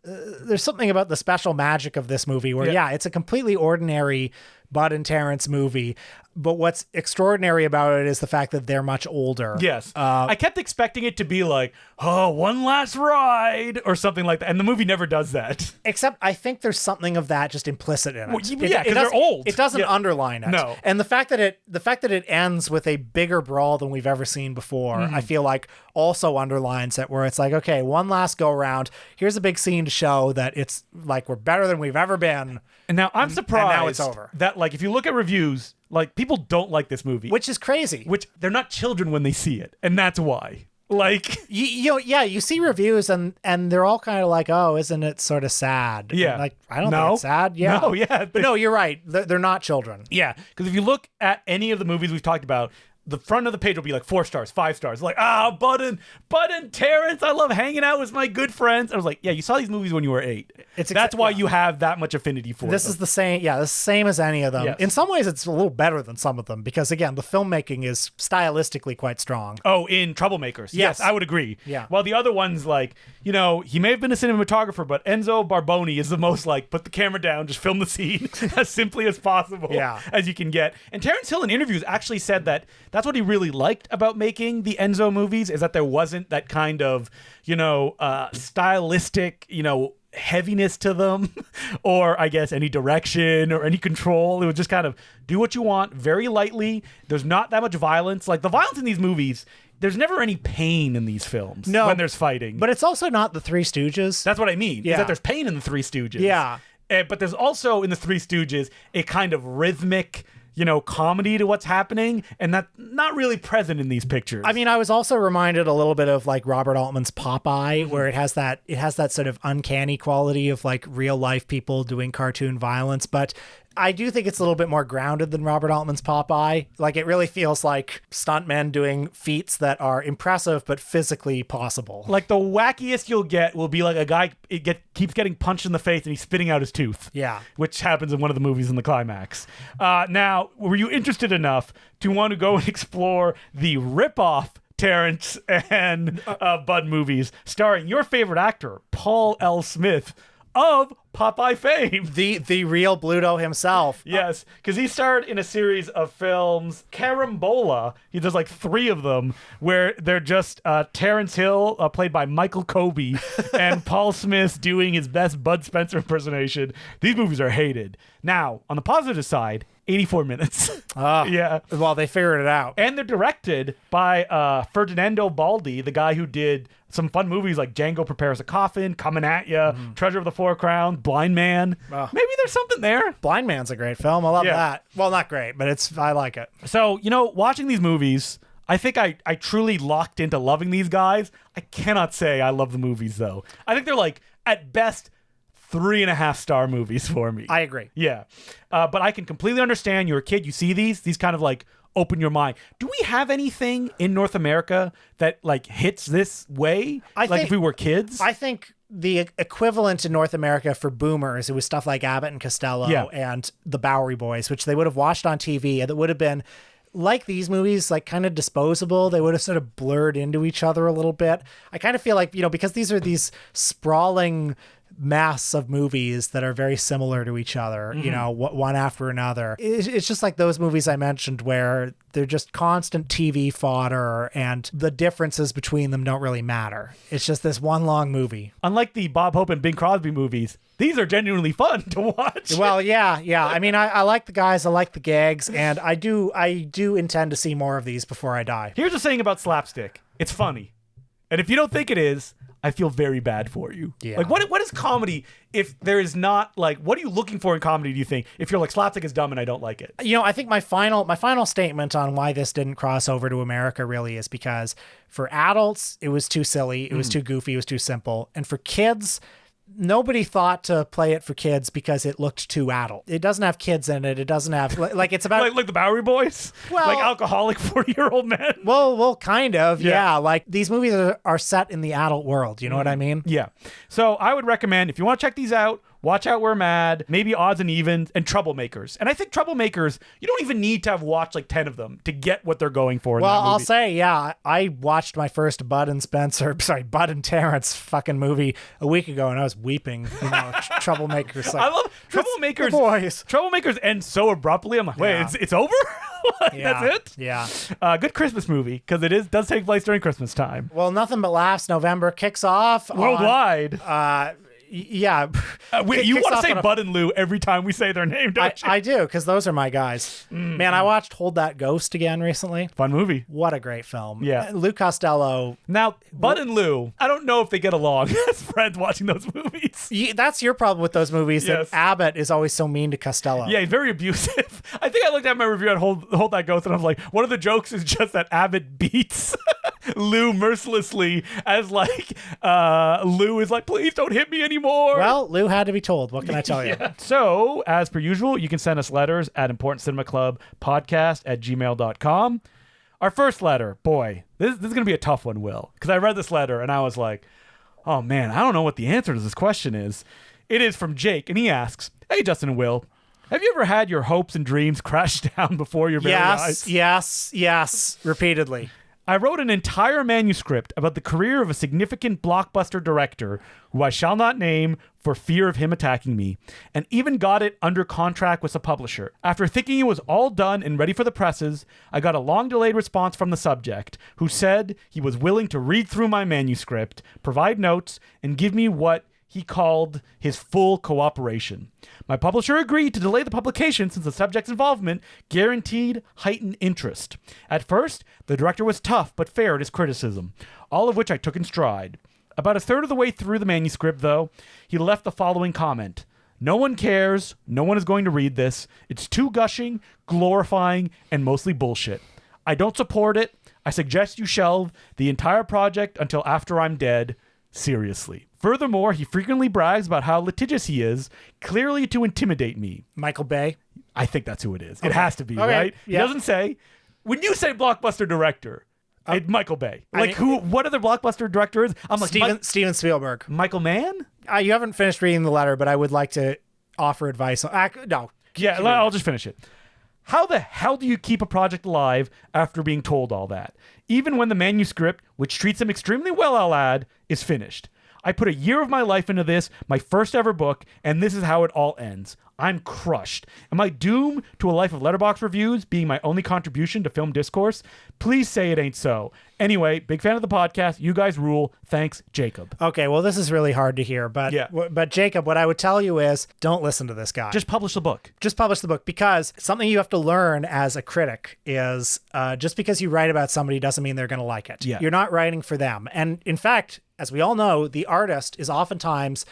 there's something about the special magic of this movie where, it's a completely ordinary Bud and Terrence movie, but what's extraordinary about it is the fact that they're much older. Yes. I kept expecting it to be like, oh, one last ride or something like that, and the movie never does that. Except I think there's something of that just implicit in it. Well, yeah, because they're old. It doesn't underline it. No. And the fact that it ends with a bigger brawl than we've ever seen before, I feel like also underlines it, where it's like, okay, one last go around. Here's a big scene to show that it's like we're better than we've ever been. And now I'm surprised and now it's over. That like if you look at reviews, like people don't like this movie, which is crazy. Which they're not children when they see it, and that's why. Like you see reviews and they're all kind of like, oh, isn't it sort of sad? Yeah. And like, I don't think it's sad. Yeah. No, yeah. But no, you're right. They're not children. Yeah. Because if you look at any of the movies we've talked about, the front of the page will be like 4 stars, 5 stars. Like, Bud and Terrence, I love hanging out with my good friends. I was like, yeah, you saw these movies when you were 8. That's why you have that much affinity for this them. is the same. Yeah, the same as any of them. Yes. In some ways, it's a little better than some of them because, again, the filmmaking is stylistically quite strong. Oh, in Troublemakers. Yes, I would agree. Yeah. While the other ones, like, he may have been a cinematographer, but Enzo Barboni is the most like, put the camera down, just film the scene as simply as possible as you can get. And Terrence Hill in interviews actually said that that's what he really liked about making the Enzo movies, is that there wasn't that kind of, stylistic, heaviness to them or I guess any direction or any control. It was just kind of do what you want very lightly. There's not that much violence. Like the violence in these movies, there's never any pain in these films when there's fighting. But it's also not the Three Stooges. That's what I mean. Is that there's pain in the Three Stooges. Yeah. But there's also in the Three Stooges a kind of rhythmic, comedy to what's happening, and that's not really present in these pictures. I mean, I was also reminded a little bit of like Robert Altman's Popeye, where it has that sort of uncanny quality of like real life people doing cartoon violence, but I do think it's a little bit more grounded than Robert Altman's Popeye. Like, it really feels like stuntmen doing feats that are impressive but physically possible. Like, the wackiest you'll get will be like a guy keeps getting punched in the face and he's spitting out his tooth. Yeah. Which happens in one of the movies in the climax. Now, were you interested enough to want to go and explore the ripoff Terrence and Bud movies starring your favorite actor, Paul L. Smith, of Popeye fame? The real Bluto himself. Yes, because he starred in a series of films, Carambola. He does like 3 of them, where they're just Terrence Hill, played by Michael Kobe, and Paul Smith doing his best Bud Spencer impersonation. These movies are hated. Now, on the positive side, 84 minutes. Yeah. Well, they figured it out. And they're directed by Ferdinando Baldi, the guy who did some fun movies like Django Prepares a Coffin, Coming at Ya, Treasure of the Four Crowns, Blind Man. Maybe there's something there. Blind Man's a great film. I love that. Well, not great, but I like it. So, watching these movies, I think I truly locked into loving these guys. I cannot say I love the movies, though. I think they're like, at best, 3.5-star movies for me. I agree. Yeah. But I can completely understand. You're a kid, you see these kind of like open your mind. Do we have anything in North America that like hits this way? I think if we were kids? I think the equivalent in North America for boomers, it was stuff like Abbott and Costello and the Bowery Boys, which they would have watched on TV, and it would have been like these movies, like kind of disposable. They would have sort of blurred into each other a little bit. I kind of feel like, because these are these sprawling mass of movies that are very similar to each other, one after another. It's just like those movies I mentioned where they're just constant TV fodder and the differences between them don't really matter. It's just this one long movie. Unlike the Bob Hope and Bing Crosby movies, these are genuinely fun to watch. Well, yeah. I mean, I like the guys, I like the gags, and I do intend to see more of these before I die. Here's the thing about slapstick. It's funny. And if you don't think it is, I feel very bad for you. Yeah. Like, what is comedy if there is not, like, what are you looking for in comedy, do you think, if you're like, slapstick is dumb and I don't like it? I think my final statement on why this didn't cross over to America really is because for adults, it was too silly, it was too goofy, it was too simple. And for kids, nobody thought to play it for kids because it looked too adult. It doesn't have kids in it. It doesn't have like it's about like the Bowery Boys, like alcoholic 40-year-old men. Well, kind of, yeah. Like these movies are set in the adult world. You know what I mean? Yeah. So I would recommend, if you want to check these out, watch Out We're Mad, maybe Odds and Evens, and Troublemakers. And I think Troublemakers, you don't even need to have watched like 10 of them to get what they're going for. Well, I'll say, yeah, I watched my first Bud and Terrence fucking movie a week ago, and I was weeping. Troublemakers. Like, I love Troublemakers. Boys. Troublemakers end so abruptly. I'm like, wait, it's over? That's it? Yeah. Good Christmas movie, because does take place during Christmas time. Well, Nothing But Laughs November kicks off worldwide. Yeah. You want to say Bud and Lou every time we say their name, don't you? I do, because those are my guys. Man, I watched Hold That Ghost again recently. Fun movie. What a great film. Yeah. Lou Costello. Now, Bud and Lou, I don't know if they get along as friends watching those movies. That's your problem with those movies, yes. that Abbott is always so mean to Costello. Yeah, he's very abusive. I think I looked at my review on Hold That Ghost, and I was like, one of the jokes is just that Abbott beats Lou mercilessly as like, Lou is like, please don't hit me anymore. Well, Lou had to be told. What can I tell you? So, as per usual, you can send us letters at importantcinemaclubpodcast@gmail.com. Our first letter, boy, this is going to be a tough one, Will, because I read this letter and I was like, oh man, I don't know what the answer to this question is. It is from Jake, and he asks, hey, Justin and Will, have you ever had your hopes and dreams crash down before your very eyes? Yes, repeatedly. I wrote an entire manuscript about the career of a significant blockbuster director who I shall not name for fear of him attacking me, and even got it under contract with a publisher. After thinking it was all done and ready for the presses, I got a long-delayed response from the subject, who said he was willing to read through my manuscript, provide notes, and give me what he called his full cooperation. My publisher agreed to delay the publication since the subject's involvement guaranteed heightened interest. At first, the director was tough but fair at his criticism, all of which I took in stride. About a third of the way through the manuscript, though, he left the following comment. No one cares. No one is going to read this. It's too gushing, glorifying, and mostly bullshit. I don't support it. I suggest you shelve the entire project until after I'm dead. Seriously. Furthermore, he frequently brags about how litigious he is, clearly to intimidate me. Michael Bay? I think that's who it is. It has to be, Okay. right? Yeah. He doesn't say. When you say blockbuster director, Michael Bay. Like, what other blockbuster director is? I'm like, Steven Spielberg. Michael Mann? You haven't finished reading the letter, but I would like to offer advice. No. Yeah, I'll just finish it. How the hell do you keep a project alive after being told all that? Even when the manuscript, which treats him extremely well, I'll add, is finished. I put a year of my life into this, my first ever book, and this is how it all ends. I'm crushed. Am I doomed to a life of letterbox reviews being my only contribution to film discourse? Please say it ain't so. Anyway, big fan of the podcast. You guys rule. Thanks, Jacob. Okay, well, this is really hard to hear, but but Jacob, what I would tell you is don't listen to this guy. Just publish the book. Just publish the book, because something you have to learn as a critic is just because you write about somebody doesn't mean they're going to like it. Yeah. You're not writing for them. And in fact, as we all know, the artist is oftentimes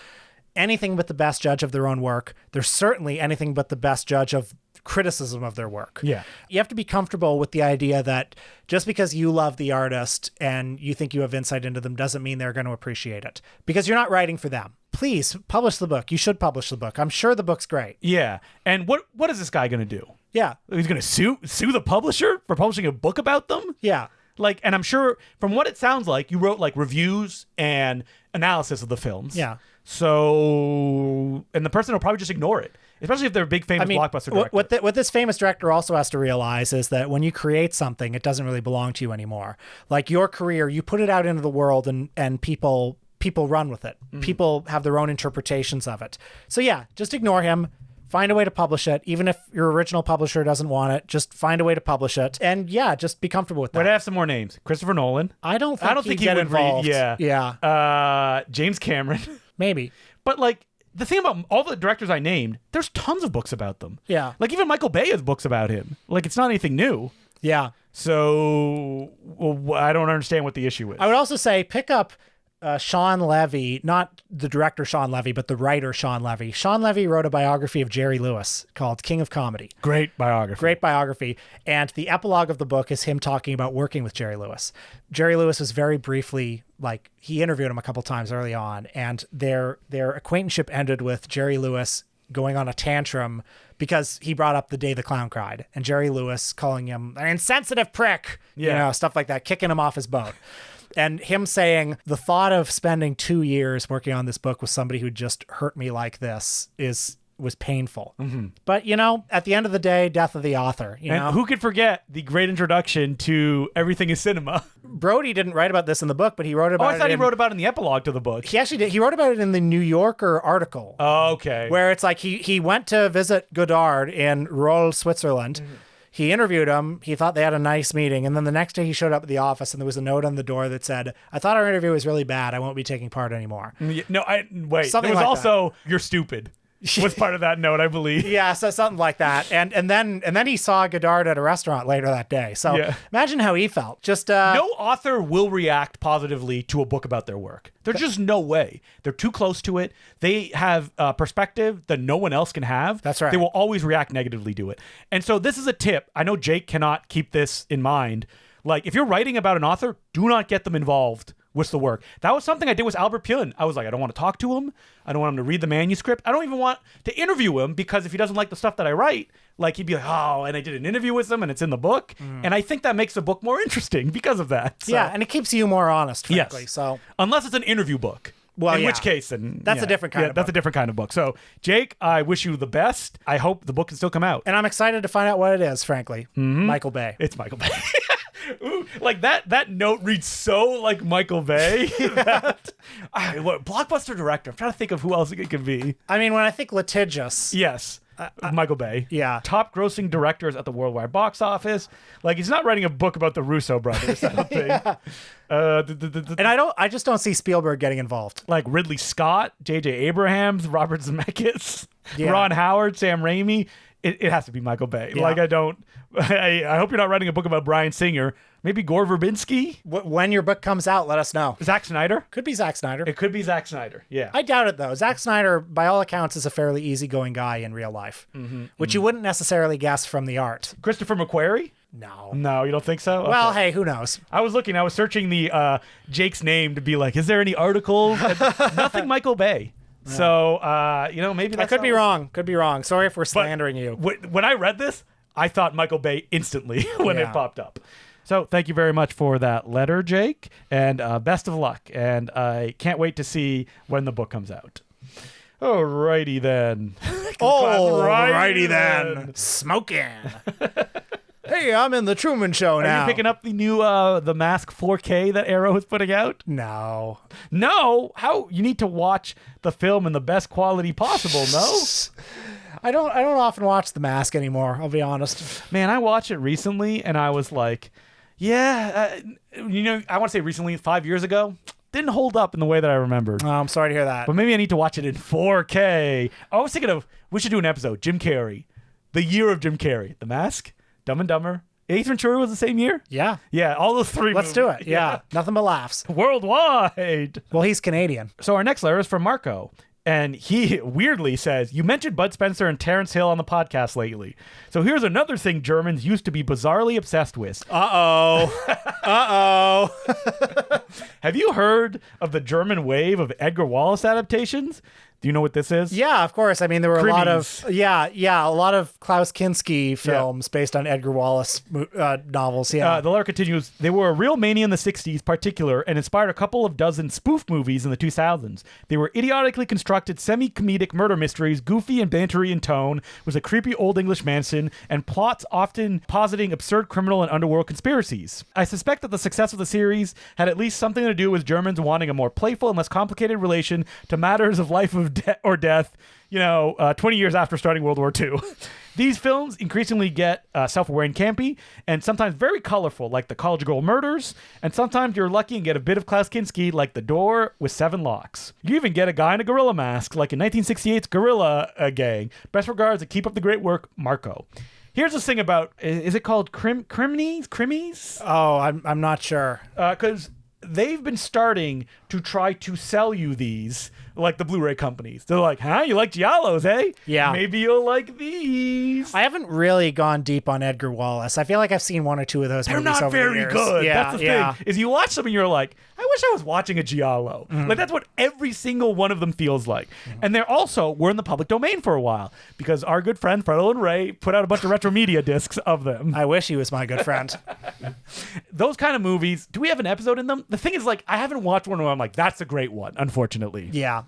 anything but the best judge of their own work. They're certainly anything but the best judge of criticism of their work. Yeah. You have to be comfortable with the idea that just because you love the artist and you think you have insight into them doesn't mean they're going to appreciate it, because you're not writing for them. Please publish the book. You should publish the book. I'm sure the book's great. Yeah. And what is this guy going to do? Yeah. He's going to sue the publisher for publishing a book about them? Yeah. Like, and I'm sure from what it sounds like, you wrote like reviews and analysis of the films. Yeah. So, and the person will probably just ignore it, especially if they're a big famous blockbuster director. What this famous director also has to realize is that when you create something, it doesn't really belong to you anymore. Like your career, you put it out into the world and people run with it. Mm-hmm. People have their own interpretations of it. So yeah, just ignore him. Find a way to publish it. Even if your original publisher doesn't want it, just find a way to publish it. And yeah, just be comfortable with that. Would I have some more names? Christopher Nolan. I don't think he would involved. Yeah. James Cameron. Maybe. But like the thing about all the directors I named, there's tons of books about them. Yeah. Like even Michael Bay has books about him. Like it's not anything new. Yeah. So I don't understand what the issue is. I would also say pick up Sean Levy, not the director Sean Levy, but the writer Sean Levy. Sean Levy wrote a biography of Jerry Lewis called King of Comedy. Great biography. And the epilogue of the book is him talking about working with Jerry Lewis. Jerry Lewis was very briefly, like, he interviewed him a couple times early on, and their acquaintanceship ended with Jerry Lewis going on a tantrum because he brought up The Day the Clown Cried, and Jerry Lewis calling him an insensitive prick, stuff like that, kicking him off his boat. And him saying, the thought of spending 2 years working on this book with somebody who just hurt me like this was painful. Mm-hmm. But, at the end of the day, death of the author. And who could forget the great introduction to Everything is Cinema? Brody didn't write about this in the book, but he wrote about it. I thought he wrote about it in the epilogue to the book. He actually did. He wrote about it in the New Yorker article. Oh, okay. Where it's like he went to visit Godard in rural Switzerland. Mm-hmm. He interviewed him. He thought they had a nice meeting. And then the next day he showed up at the office and there was a note on the door that said, I thought our interview was really bad. I won't be taking part anymore. No, wait. Something there was like also, that. You're stupid. Was part of that note, I believe. Yeah, so something like that. And then he saw Godard at a restaurant later that day. So imagine how he felt. Just no author will react positively to a book about their work. There's just no way. They're too close to it. They have a perspective that no one else can have. That's right. They will always react negatively to it. And so this is a tip. I know Jake cannot keep this in mind. Like, if you're writing about an author, do not get them involved with the work. That was something I did with Albert Pune. I was like, I don't want to talk to him. I don't want him to read the manuscript. I don't even want to interview him, because if he doesn't like the stuff that I write, like, he'd be like, oh, and I did an interview with him and it's in the book. And I think that makes the book more interesting because of that. So. Yeah, and it keeps you more honest, frankly. Yes. So unless it's an interview book. Well, in which case, then that's a different kind of book. That's a different kind of book. So, Jake, I wish you the best. I hope the book can still come out. And I'm excited to find out what it is, frankly. Mm-hmm. Michael Bay. It's Michael Bay. Ooh, like that note reads so like Michael Bay. What blockbuster director? I'm trying to think of who else it could be. I mean, when I think litigious. Yes. Michael Bay. Yeah. Top grossing directors at the worldwide box office. Like, he's not writing a book about the Russo brothers, I don't think. And I just don't see Spielberg getting involved. Like Ridley Scott, J.J. Abrams, Robert Zemeckis, Ron Howard, Sam Raimi. it has to be Michael Bay. Yeah. Like, I hope you're not writing a book about Bryan Singer. Maybe Gore Verbinski? When your book comes out, let us know. Zack Snyder? Could be Zack Snyder. It could be Zack Snyder, yeah. I doubt it, though. Zack Snyder, by all accounts, is a fairly easygoing guy in real life, which you wouldn't necessarily guess from the art. Christopher McQuarrie? No. No, you don't think so? Well, Okay. hey, who knows? I was searching the Jake's name to be like, is there any articles? And nothing Michael Bay. So, maybe that's I could be wrong. Could be wrong. Sorry if we're slandering you. When I read this, I thought Michael Bay instantly when it Yeah. popped up. So thank you very much for that letter, Jake, and best of luck. And I can't wait to see when the book comes out. Alrighty then. Alrighty then. Smoking. Hey, I'm in the Truman Show now. Are you picking up the new The Mask 4K that Arrow is putting out? No. No. How? You need to watch the film in the best quality possible, no? I don't often watch The Mask anymore, I'll be honest. Man, I watched it recently and I was like, I want to say recently, 5 years ago, didn't hold up in the way that I remembered. Oh, I'm sorry to hear that. But maybe I need to watch it in 4K. I was thinking we should do an episode, Jim Carrey. The year of Jim Carrey. The Mask, Dumb and Dumber. Ace Ventura was the same year? Yeah. Yeah, all those three Let's movies. do it. Yeah. Nothing but laughs. Worldwide. Well, he's Canadian. So our next letter is from Marco. And he weirdly says, you mentioned Bud Spencer and Terrence Hill on the podcast lately. So here's another thing Germans used to be bizarrely obsessed with. Uh-oh. Have you heard of the German wave of Edgar Wallace adaptations? Do you know what this is? Yeah, of course. I mean, there were a lot of Krimis. a lot of Klaus Kinski films based on Edgar Wallace novels. Yeah. The letter continues, they were a real mania in the 60s particular and inspired a couple of dozen spoof movies in the 2000s. They were idiotically constructed semi-comedic murder mysteries, goofy and bantery in tone, with a creepy old English mansion, and plots often positing absurd criminal and underworld conspiracies. I suspect that the success of the series had at least something to do with Germans wanting a more playful and less complicated relation to matters of life or death, 20 years after starting World War II. These films increasingly get self-aware and campy, and sometimes very colorful, like the College Girl Murders, and sometimes you're lucky and get a bit of Klaus Kinski, like The Door with 7 Locks. You even get a guy in a gorilla mask, like in 1968's Gorilla Gang. Best regards and keep up the great work, Marco. Here's the thing about, is it called Krimis? Oh, I'm not sure. Because they've been starting to try to sell you these, like the Blu-ray companies. They're like, you like Giallos, eh? Yeah. Maybe you'll like these. I haven't really gone deep on Edgar Wallace. I feel like I've seen one or two of those They're movies not over the very years. good. Yeah, That's the thing. Is you watch them and you're like, I wish I was watching a Giallo. Like, that's what every single one of them feels like. And they're also were in the public domain for a while because our good friend Fredo and Ray put out a bunch of retro media discs of them. I wish he was my good friend. Those kind of movies, do we have an episode in them? The thing is, like, I haven't watched one where I'm like, that's a great one, unfortunately. Yeah.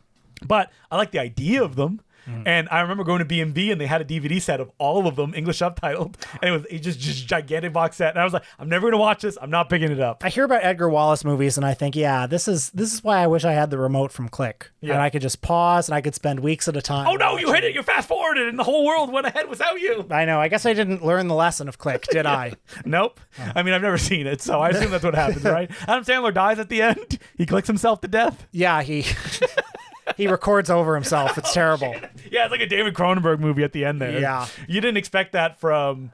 But I like the idea of them. And I remember going to B&B and they had a DVD set of all of them, English subtitled. And it was just gigantic box set. And I was like, I'm never going to watch this. I'm not picking it up. I hear about Edgar Wallace movies and I think, this is why I wish I had the remote from Click. Yeah. And I could just pause and I could spend weeks at a time. Oh, no, you hit it. You fast forwarded and the whole world went ahead without you. I know. I guess I didn't learn the lesson of Click, did I? Nope. I mean, I've never seen it, so I assume that's what happens, right? Adam Sandler dies at the end. He clicks himself to death. Yeah, he records over himself. It's terrible. Yeah, it's like a David Cronenberg movie at the end there. Yeah. You didn't expect that from,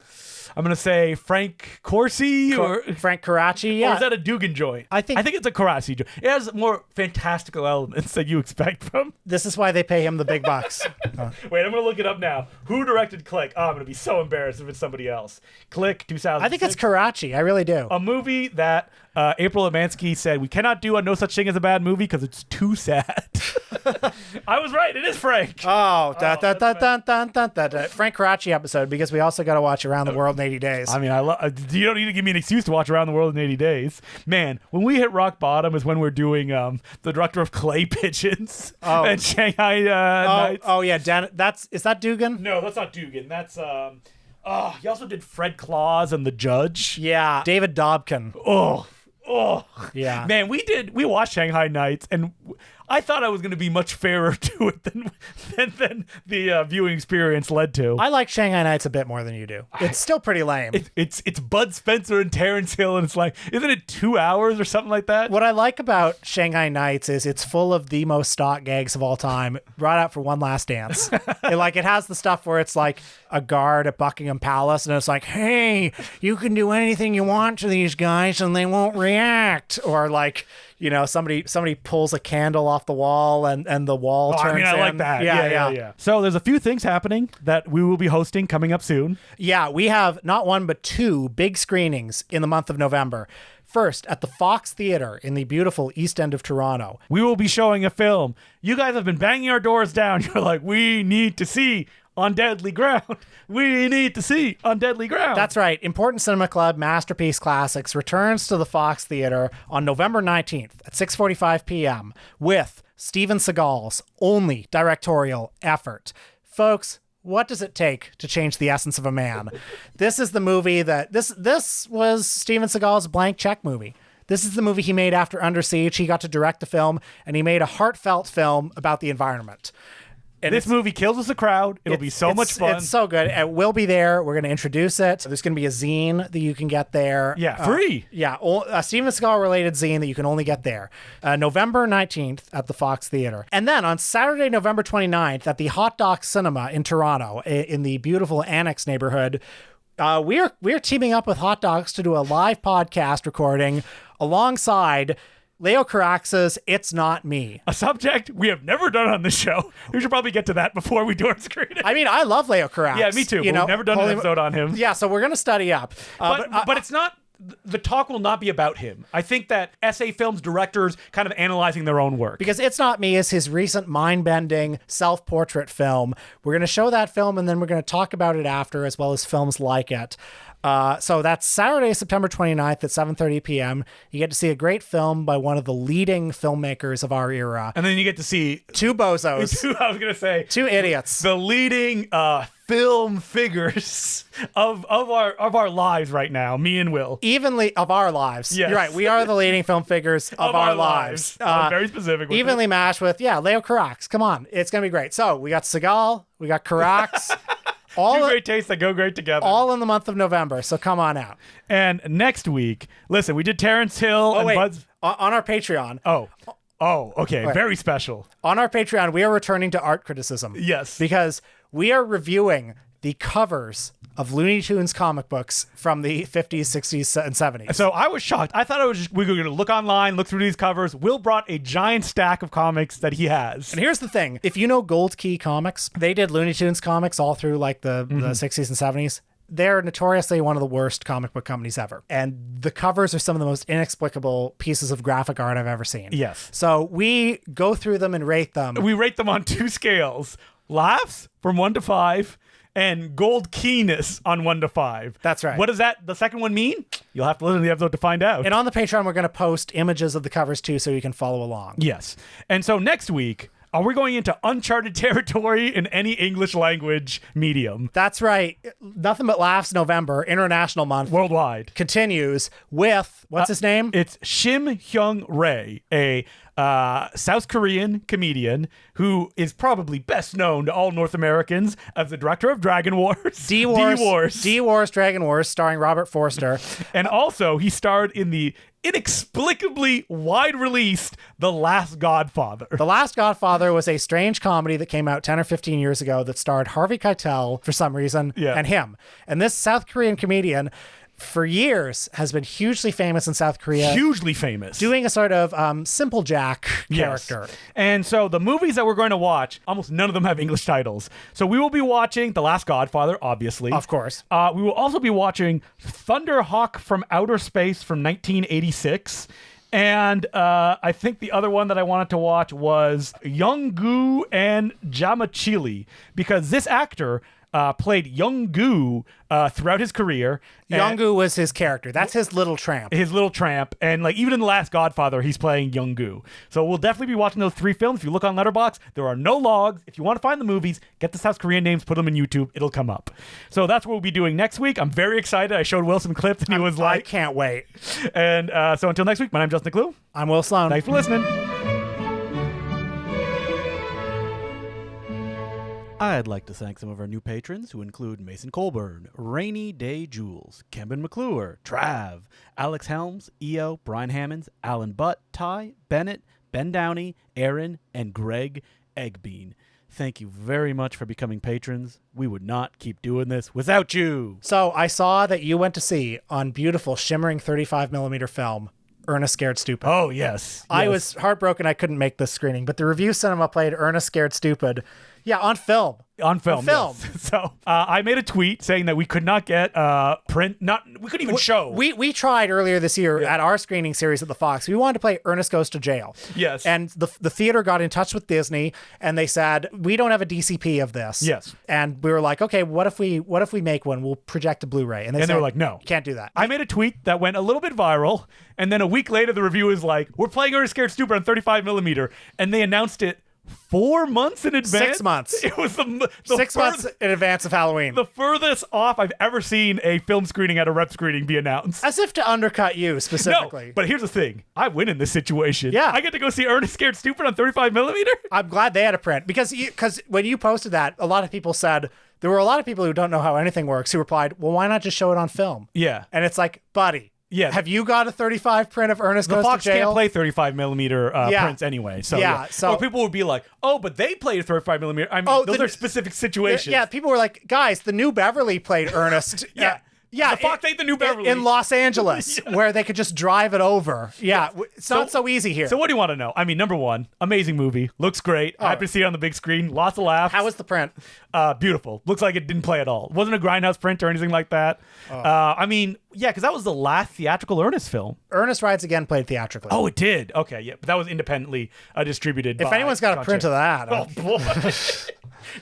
I'm going to say, Frank Corsi or Frank Karachi. Yeah. Or is that a Dugan joint? I think it's a Karasi joint. It has more fantastical elements than you expect from. This is why they pay him the big bucks. Wait, I'm going to look it up now. Who directed Click? Oh, I'm going to be so embarrassed if it's somebody else. Click, 2006. I think it's Karachi. I really do. A movie that April Amansky said, we cannot do a No Such Thing as a Bad Movie because it's too sad. I was right. It is Frank. Oh, Frank Karachi episode, because we also got to watch Around the World in 80 Days. I mean, you don't need to give me an excuse to watch Around the World in 80 Days. Man, when we hit rock bottom is when we're doing the director of Clay Pigeons and Shanghai Nights. Oh, yeah. Is that Dugan? No, that's not Dugan. That's he also did Fred Claus and The Judge. Yeah. David Dobkin. Oh, Yeah. man, we watched Shanghai Nights, and I thought I was going to be much fairer to it than the viewing experience led to. I like Shanghai Nights a bit more than you do. It's still pretty lame. It's Bud Spencer and Terrence Hill, and it's like, isn't it 2 hours or something like that? What I like about Shanghai Nights is it's full of the most stock gags of all time, brought out for one last dance. It has the stuff where it's like a guard at Buckingham Palace, and it's like, hey, you can do anything you want to these guys and they won't react. Or like, somebody pulls a candle off the wall and the wall turns I like in. that. Yeah. So there's a few things happening that we will be hosting coming up soon. Yeah, we have not one but two big screenings in the month of November. First, at the Fox Theatre in the beautiful East End of Toronto. We will be showing a film. You guys have been banging our doors down. You're like, we need to see On Deadly Ground. We need to see On Deadly Ground. That's right. Important Cinema Club Masterpiece Classics returns to the Fox Theatre on November 19th at 6:45 p.m. with Steven Seagal's only directorial effort. Folks, what does it take to change the essence of a man? This is the movie that this was Steven Seagal's blank check movie. This is the movie he made after Under Siege. He got to direct the film, and he made a heartfelt film about the environment. And this movie kills us a crowd. It'll be so much fun. It's so good. And we'll be there. We're going to introduce it. There's going to be a zine that you can get there. Yeah, free. A Steven Seagal-related zine that you can only get there. November 19th at the Fox Theatre. And then on Saturday, November 29th at the Hot Doc Cinema in Toronto, in the beautiful Annex neighborhood, we're teaming up with Hot Docs to do a live podcast recording alongside Leo Carax's It's Not Me. A subject we have never done on this show. We should probably get to that before we do our screening. I mean, I love Leo Carax. Yeah, me too. We've never done an episode on him. Yeah, so we're going to study up. But it's not... The talk will not be about him. I think that SA Films directors kind of analyzing their own work. Because It's Not Me is his recent mind-bending self-portrait film. We're going to show that film, and then we're going to talk about it after, as well as films like it. So that's Saturday, September 29th at 7:30 p.m. You get to see a great film by one of the leading filmmakers of our era. And then you get to see... Two bozos. I was going to say... Two idiots. The leading film figures of our lives right now, me and Will. Evenly of our lives. Yes. You're right. We are the leading film figures of our lives. Very specific. With evenly matched with, Leo Carax. Come on. It's going to be great. So we got Seagal. We got Carax. Two great tastes that go great together. All in the month of November, so come on out. And next week, listen, we did Terrence Hill and Bud's... On our Patreon. Oh, okay. Right. Very special. On our Patreon, we are returning to art criticism. Yes. Because we are reviewing the covers of Looney Tunes comic books from the 50s, 60s, and 70s. So I was shocked. I thought we were going to look online, look through these covers. Will brought a giant stack of comics that he has. And here's the thing. If you know Gold Key Comics, they did Looney Tunes comics all through like the 60s and 70s. They're notoriously one of the worst comic book companies ever. And the covers are some of the most inexplicable pieces of graphic art I've ever seen. Yes. So we go through them and rate them. We rate them on 2 scales. Laughs from 1 to 5. And gold keyness on 1 to 5. That's right. What does the second one mean? You'll have to listen to the episode to find out. And on the Patreon, we're going to post images of the covers too, so you can follow along. Yes. And so next week, are we going into uncharted territory in any English language medium? That's right. Nothing But Laughs November, International Month. Worldwide. Continues with, what's his name? It's Shim Hyung Rae, a South Korean comedian who is probably best known to all North Americans as the director of Dragon Wars. D-Wars, Dragon Wars, starring Robert Forster. And also, he starred in the inexplicably wide-released The Last Godfather. The Last Godfather was a strange comedy that came out 10 or 15 years ago that starred Harvey Keitel, for some reason, and him. And this South Korean comedian, for years, has been hugely famous in South Korea. Hugely famous. Doing a sort of Simple Jack character. Yes. And so the movies that we're going to watch, almost none of them have English titles. So we will be watching The Last Godfather, obviously. Of course. We will also be watching Thunderhawk from Outer Space from 1986. And I think the other one that I wanted to watch was Yonge and Jamachili, because this actor played Young-gu throughout his career. Young-gu was his character. That's his little tramp. And like even in The Last Godfather, he's playing Young-gu. So we'll definitely be watching those 3 films. If you look on Letterboxd, there are no logs. If you want to find the movies, get the South Korean names, put them in YouTube. It'll come up. So that's what we'll be doing next week. I'm very excited. I showed Will some clips and he was like... I can't wait. And so until next week, my name's Justin Decloux. I'm Will Sloan. Thanks for listening. I'd like to thank some of our new patrons who include Mason Colburn, Rainy Day Jules, Kevin McClure, Trav, Alex Helms, EO, Brian Hammonds, Alan Butt, Ty, Bennett, Ben Downey, Aaron, and Greg Eggbean. Thank you very much for becoming patrons. We would not keep doing this without you. So I saw that you went to see on beautiful shimmering 35mm film Ernest Scared Stupid. Oh, yes. I was heartbroken I couldn't make this screening, but the review cinema played Ernest Scared Stupid. Yeah, on film. On film. Yes. So I made a tweet saying that we could not get print. We couldn't even show. We tried earlier this year at our screening series at the Fox. We wanted to play Ernest Goes to Jail. Yes. And the theater got in touch with Disney and they said, we don't have a DCP of this. Yes. And we were like, okay, what if we make one? We'll project a Blu-ray. And they were like, no, can't do that. I made a tweet that went a little bit viral, and then a week later the review was like, we're playing Ernest Scared Stupid on 35mm, and they announced it 4 months in advance. 6 months. It was the 6 months in advance of Halloween. The furthest off I've ever seen a film screening at a rep screening be announced. As if to undercut you specifically. No, but here's the thing. I win in this situation. Yeah. I get to go see Ernest Scared Stupid on 35mm. I'm glad they had a print because when you posted that, a lot of people said, there were a lot of people who don't know how anything works who replied, well, why not just show it on film? Yeah. And it's like, buddy. Yeah. Have you got a 35 print of Ernest The Goes Fox to Jail? can't play 35mm prints anyway. So Yeah, so- or people would be like, oh, but they played 35mm. I mean, those are specific situations. Yeah, people were like, guys, the New Beverly played Ernest. Yeah. Yeah, The Fox ain't the New Beverly. in Los Angeles, where they could just drive it over. Yeah, it's not so easy here. So what do you want to know? I mean, number one, amazing movie. Looks great. Happy to see it on the big screen. Lots of laughs. How was the print? Beautiful. Looks like it didn't play at all. It wasn't a grindhouse print or anything like that. I mean, yeah, because that was the last theatrical Ernest film. Ernest Rides Again played theatrically. Oh, it did? Okay, yeah. But that was independently distributed If anyone's got a print of that. Oh, boy.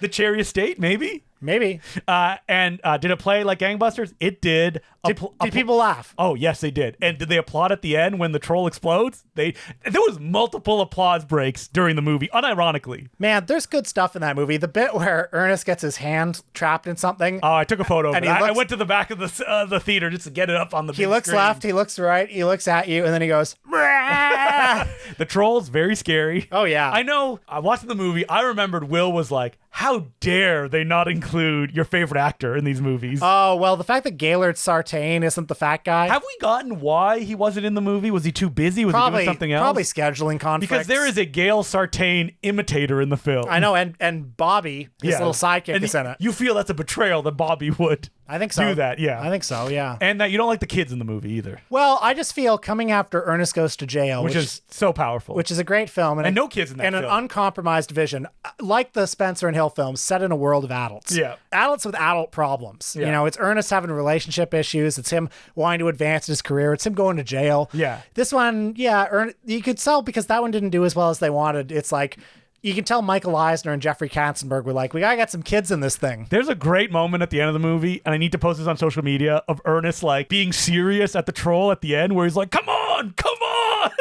The Cherry Estate, maybe? Maybe. And did it play like gangbusters? It did. Did people laugh? Oh, yes, they did. And did they applaud at the end when the troll explodes? There was multiple applause breaks during the movie, unironically. Man, there's good stuff in that movie. The bit where Ernest gets his hand trapped in something. Oh, I took a photo of And it. I went to the back of the theater just to get it up on the big He looks screen. left, he looks right, he looks at you, and then he goes, "Brah." The troll's very scary. Oh, yeah. I know. I watched the movie. I remembered Will was like, how dare they not include your favorite actor in these movies? Oh, well, the fact that Gaylord Sartain isn't the fat guy. Have we gotten why he wasn't in the movie? Was he too busy? Was he doing something else? Probably scheduling conflicts. Because there is a Gail Sartain imitator in the film. I know, and Bobby, his little sidekick, And is in it. You feel that's a betrayal that Bobby would I think so. do that, yeah. I think so, yeah. And that you don't like the kids in the movie either, Well, I just feel coming after Ernest Goes to Jail, which is so powerful. which is a great film. And no kids in that and film. an uncompromised vision, like the Spencer and Hill films, set in a world of adults. Yeah. Adults with adult problems. Yeah. You know, it's Ernest having relationship issues. It's him wanting to advance in his career. It's him going to jail. Yeah. This one, you could tell because that one didn't do as well as they wanted. It's like, you can tell Michael Eisner and Jeffrey Katzenberg were like, we gotta get some kids in this thing. There's a great moment at the end of the movie, and I need to post this on social media, of Ernest like being serious at the troll at the end, where he's like, come on.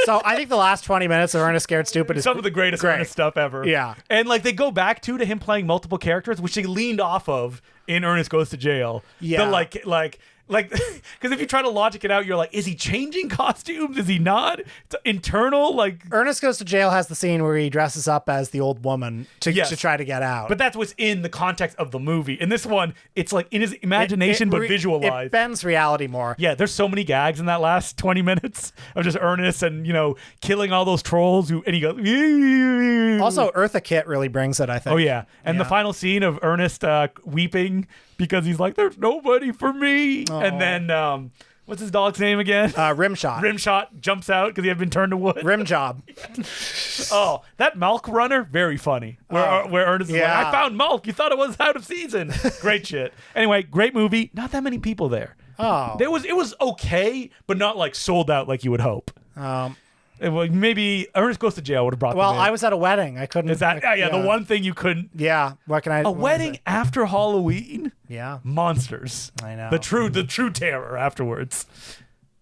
So I think the last 20 minutes of Ernest Scared Stupid is Some of the greatest great. Ernest stuff ever. Yeah. And like they go back to him playing multiple characters, which they leaned off of in Ernest Goes to Jail. Yeah. The like, because if you try to logic it out, you're like, is he changing costumes? Is he not? It's internal, like. Ernest Goes to Jail has the scene where he dresses up as the old woman to try to get out. But that's what's in the context of the movie. In this one, it's like in his imagination, but visualized. It bends reality more. Yeah, there's so many gags in that last 20 minutes of just Ernest and, killing all those trolls and he goes. Also, Eartha Kitt really brings it, I think. Oh, yeah. And the final scene of Ernest weeping because he's like, there's nobody for me. Oh. And then, what's his dog's name again? Rimshot. Rimshot jumps out because he had been turned to wood. Rim job. Oh, that Malk runner, very funny. Where Ernest is like, I found Malk. You thought it was out of season. Great shit. Anyway, great movie. Not that many people there. Oh. It was okay, but not like sold out like you would hope. Maybe Ernest Goes to Jail would have brought them in. I was at a wedding. I couldn't. Is that the one thing you couldn't? Yeah. What can I? A wedding after Halloween? Yeah. Monsters. I know. The true terror afterwards.